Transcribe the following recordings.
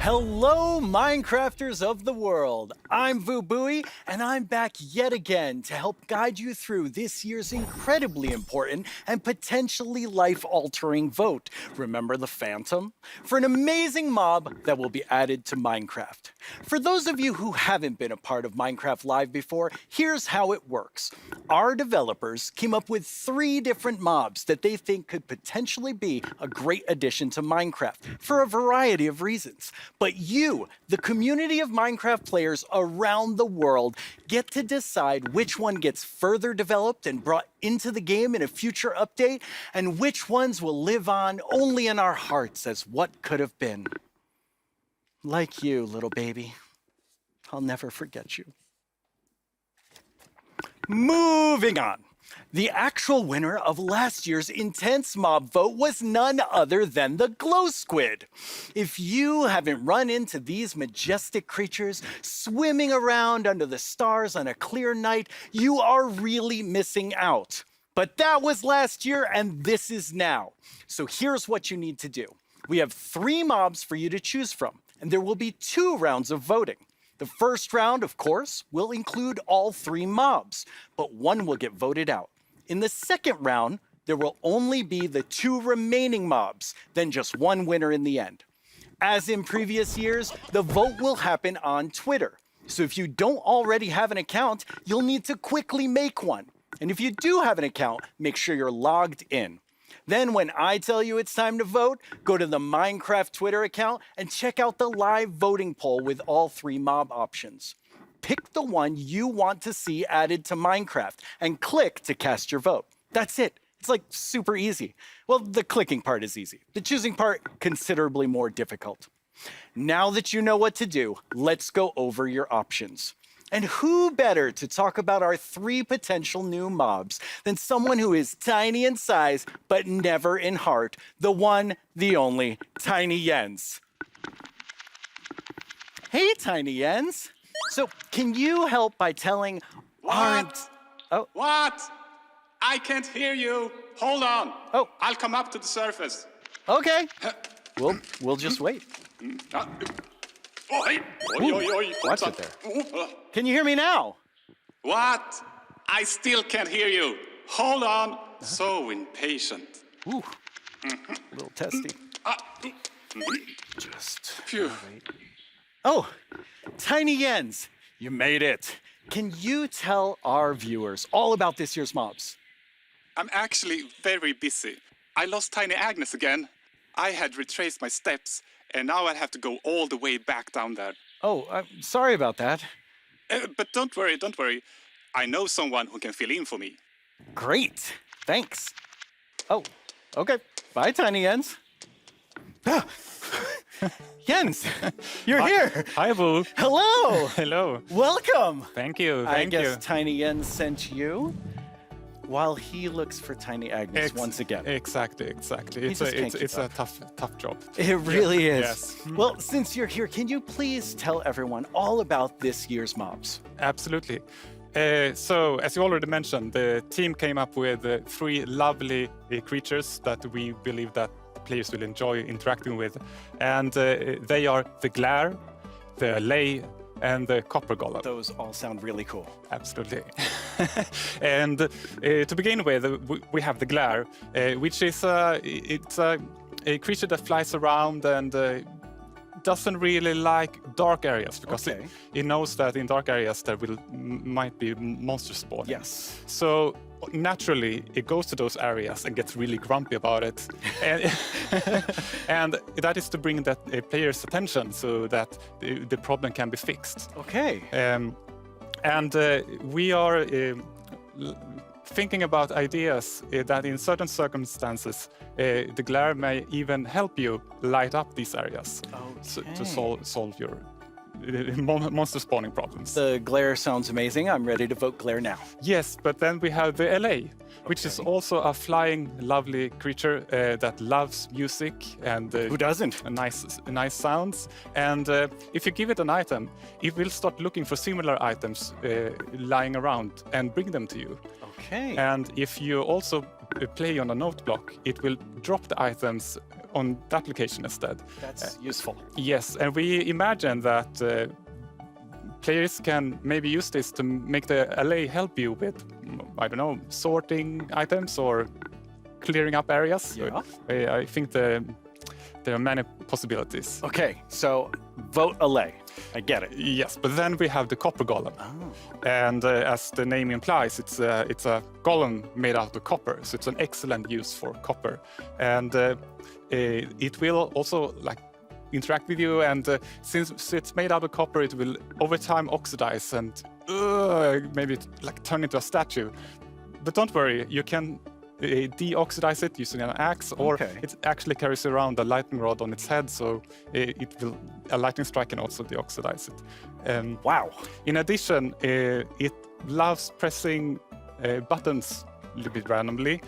Hello, Minecrafters of the world. I'm Vubui, and I'm back yet again to help guide you through this year's incredibly important and potentially life-altering vote. Remember the Phantom? For an amazing mob that will be added to Minecraft. For those of you who haven't been a part of Minecraft Live before, here's how it works. Our developers came up with 3 different mobs that they think could potentially be a great addition to Minecraft for a variety of reasons. But you, the community of Minecraft players around the world, get to decide which one gets further developed and brought into the game in a future update, and which ones will live on only in our hearts as what could have been. Like you, little baby. I'll never forget you. Moving on. The actual winner of last year's intense mob vote was none other than the glow squid. If you haven't run into these majestic creatures swimming around under the stars on a clear night, you are really missing out. But that was last year and this is now. So here's what you need to do. We have 3 mobs for you to choose from, and there will be 2 rounds of voting. The first round, of course, will include all 3 mobs, but one will get voted out. In the second round, there will only be the 2 remaining mobs, then just one winner in the end. As in previous years, the vote will happen on Twitter. So if you don't already have an account, you'll need to quickly make one. And if you do have an account, make sure you're logged in. Then when I tell you it's time to vote, go to the Minecraft Twitter account and check out the live voting poll with all 3 mob options. Pick the one you want to see added to Minecraft and click to cast your vote. That's it. It's like super easy. Well, the clicking part is easy. The choosing part, considerably more difficult. Now that you know what to do, let's go over your options. And who better to talk about our 3 potential new mobs than someone who is tiny in size, but never in heart, the one, the only, Tiny Jens. Hey, Tiny Jens. So, can you help by telling What? What? I can't hear you. Hold on. Oh. I'll come up to the surface. Okay. We'll just wait. Oi, oi, oi, oi. Watch it there. Can you hear me now? What? I still can't hear you. Hold on. So impatient. Ooh, a little testy. Just Phew. wait. Oh, Tiny Jens, you made it. Can you tell our viewers all about this year's mobs? I'm actually very busy. I lost Tiny Agnes again. I had retraced my steps, and now I have to go all the way back down there. Oh, I'm sorry about that. But don't worry, don't worry. I know someone who can fill in for me. Great, thanks. Oh, okay. Bye, Tiny Jens. Jens, you're here. Hi, Boo. Hello. Hello. Welcome. Thank you. I Thank you. guess Tiny Jens sent you while he looks for Tiny Agnes once again. Exactly. It's a tough job. It really is. Yes. Well, since you're here, can you please tell everyone all about this year's mobs? Absolutely. So, as you already mentioned, the team came up with 3 lovely creatures that we believe that players will enjoy interacting with, and they are the Glare, the Allay, and the Copper Golem. Those all sound really cool. Absolutely. And to begin with, we have the Glare, which is it's a creature that flies around and doesn't really like dark areas because it knows that in dark areas there might be monsters spawning. Yes. So naturally, it goes to those areas and gets really grumpy about it. And that is to bring that player's attention so that the problem can be fixed. Okay. And we are thinking about ideas that in certain circumstances, the Glare may even help you light up these areas to solve your monster spawning problems. The Glare sounds amazing. I'm ready to vote Glare now. Yes, but then we have the Allay, which is also a flying, lovely creature that loves music and Who doesn't? nice sounds. And if you give it an item, it will start looking for similar items lying around and bring them to you. Okay. And if you also play on a note block, it will drop the items on that location instead. That's useful. Yes, and we imagine that players can maybe use this to make the Allay help you with, I don't know, sorting items or clearing up areas. Yeah. I think there are many possibilities. Okay, so vote Allay. I get it. Yes, but then we have the copper golem. Oh. And as the name implies, it's a golem made out of copper, so it's an excellent use for copper. And it will also interact with you, and since it's made out of copper, it will over time oxidize and maybe turn into a statue. But don't worry, you can deoxidize it using an axe, or it actually carries around a lightning rod on its head, so a lightning strike can also deoxidize it. Wow. In addition, it loves pressing buttons a little bit randomly,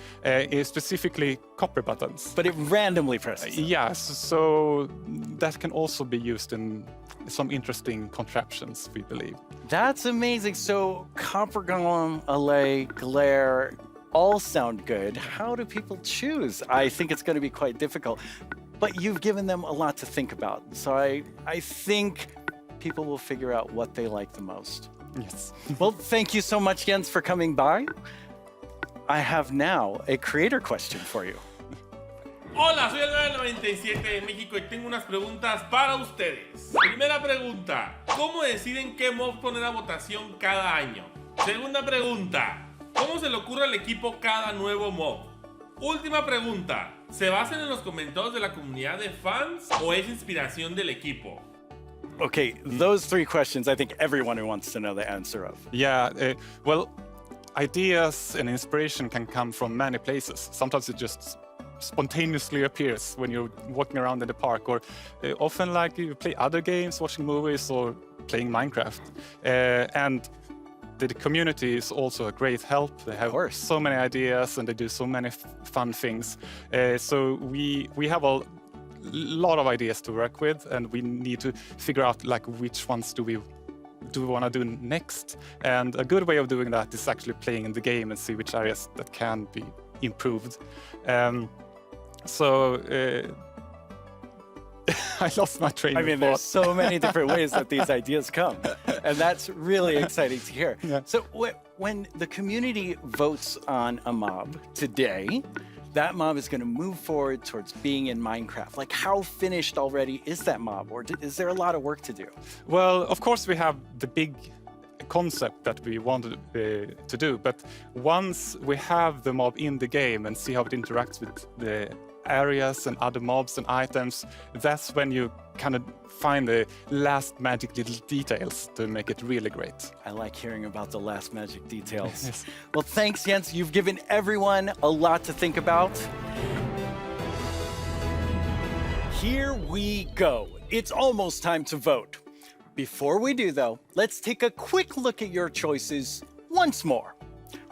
specifically copper buttons. But it randomly presses. Yes, so that can also be used in some interesting contraptions, we believe. That's amazing. So Copper Golem, Allay, Glare, all sound good. How do people choose? I think it's going to be quite difficult. But you've given them a lot to think about. So I think people will figure out what they like the most. Yes. Well, thank you so much, Jens, for coming by. I have now a creator question for you. Hola, soy el 97 de México y tengo unas preguntas para ustedes. Primera pregunta, ¿cómo deciden qué mob poner a votación cada año? Segunda pregunta, ¿cómo se le ocurre al equipo cada nuevo mob? Última pregunta, ¿se basan en los comentarios de la comunidad de fans o es inspiración del equipo? Okay, those three questions I think everyone wants to know the answer of. Yeah, well, ideas and inspiration can come from many places. Sometimes it just spontaneously appears when you're walking around in the park, or often you play other games, watching movies, or playing Minecraft. And the community is also a great help. They have so many ideas and they do so many fun things. So we have a lot of ideas to work with, and we need to figure out which ones do we want to do next. And a good way of doing that is actually playing in the game and see which areas that can be improved. I lost my train of thought. There's so many different ways that these ideas come, and that's really exciting to hear. Yeah. So when the community votes on a mob today, that mob is going to move forward towards being in Minecraft. How finished already is that mob, or is there a lot of work to do? Well, of course we have the big concept that we wanted to do, but once we have the mob in the game and see how it interacts with the areas and other mobs and items, that's when you kind of find the last magic little details to make it really great. I like hearing about the last magic details. Yes. Well, thanks, Jens. You've given everyone a lot to think about. Here we go. It's almost time to vote. Before we do, though, let's take a quick look at your choices once more.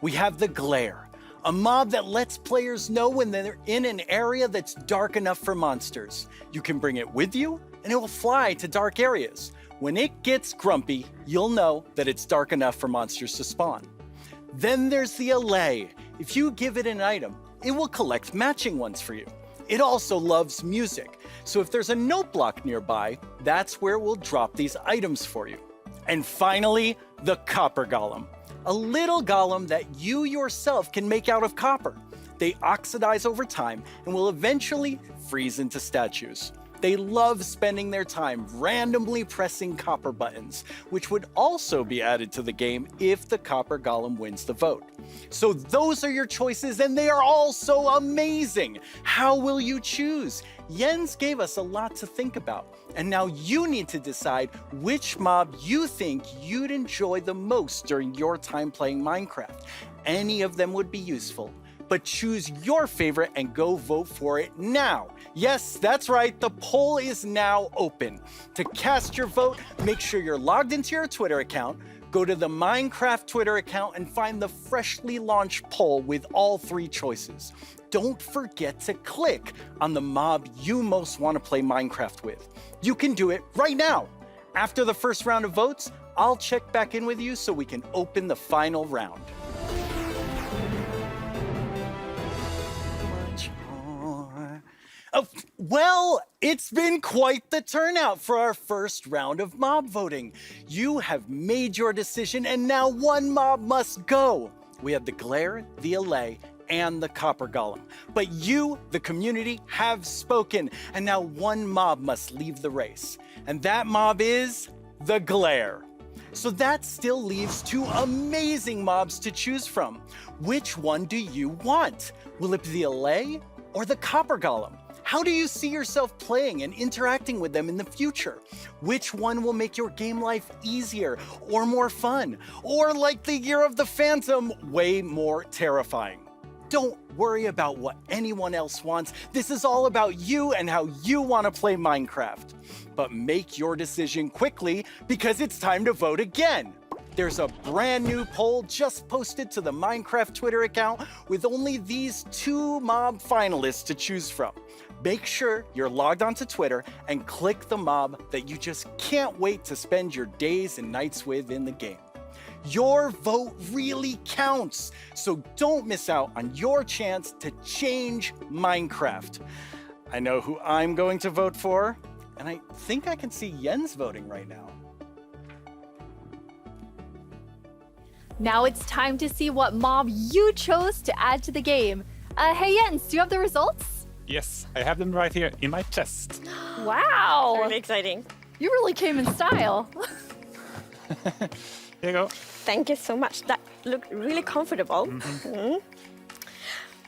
We have the Glare, a mob that lets players know when they're in an area that's dark enough for monsters. You can bring it with you, and it will fly to dark areas. When it gets grumpy, you'll know that it's dark enough for monsters to spawn. Then there's the Allay. If you give it an item, it will collect matching ones for you. It also loves music, so if there's a note block nearby, that's where we'll drop these items for you. And finally, the Copper Golem, a little golem that you yourself can make out of copper. They oxidize over time and will eventually freeze into statues. They love spending their time randomly pressing copper buttons, which would also be added to the game if the Copper Golem wins the vote. So those are your choices, and they are all so amazing. How will you choose? Jens gave us a lot to think about, and now you need to decide which mob you think you'd enjoy the most during your time playing Minecraft. Any of them would be useful, but choose your favorite and go vote for it now. Yes, that's right, the poll is now open. To cast your vote, make sure you're logged into your Twitter account, go to the Minecraft Twitter account and find the freshly launched poll with all three choices. Don't forget to click on the mob you most want to play Minecraft with. You can do it right now. After the first round of votes, I'll check back in with you so we can open the final round. Well, it's been quite the turnout for our first round of mob voting. You have made your decision, and now one mob must go. We have the Glare, the Allay, and the Copper Golem. But you, the community, have spoken, and now one mob must leave the race. And that mob is the Glare. So that still leaves two amazing mobs to choose from. Which one do you want? Will it be the Allay or the Copper Golem? How do you see yourself playing and interacting with them in the future? Which one will make your game life easier or more fun? Or like the Year of the Phantom, way more terrifying? Don't worry about what anyone else wants. This is all about you and how you want to play Minecraft. But make your decision quickly because it's time to vote again. There's a brand new poll just posted to the Minecraft Twitter account with only these two mob finalists to choose from. Make sure you're logged onto Twitter and click the mob that you just can't wait to spend your days and nights with in the game. Your vote really counts, so don't miss out on your chance to change Minecraft. I know who I'm going to vote for, and I think I can see Jens voting right now. Now it's time to see what mob you chose to add to the game. Hey Jens, do you have the results? Yes, I have them right here in my chest. Wow! Really exciting. You really came in style. Here you go. Thank you so much. That looked really comfortable. Mhm.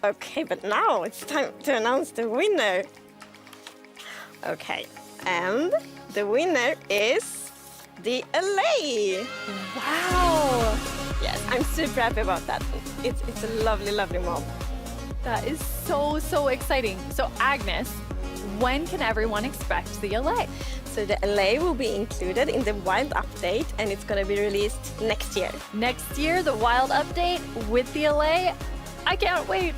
Okay, but now it's time to announce the winner. Okay, and the winner is the Allay. Wow! Yes, I'm super happy about that. It's a lovely, lovely mob. That is so exciting. So Agnes, when can everyone expect the Allay? So the Allay will be included in the Wild update, and it's gonna be released next year. Next year, the Wild update with the Allay. I can't wait.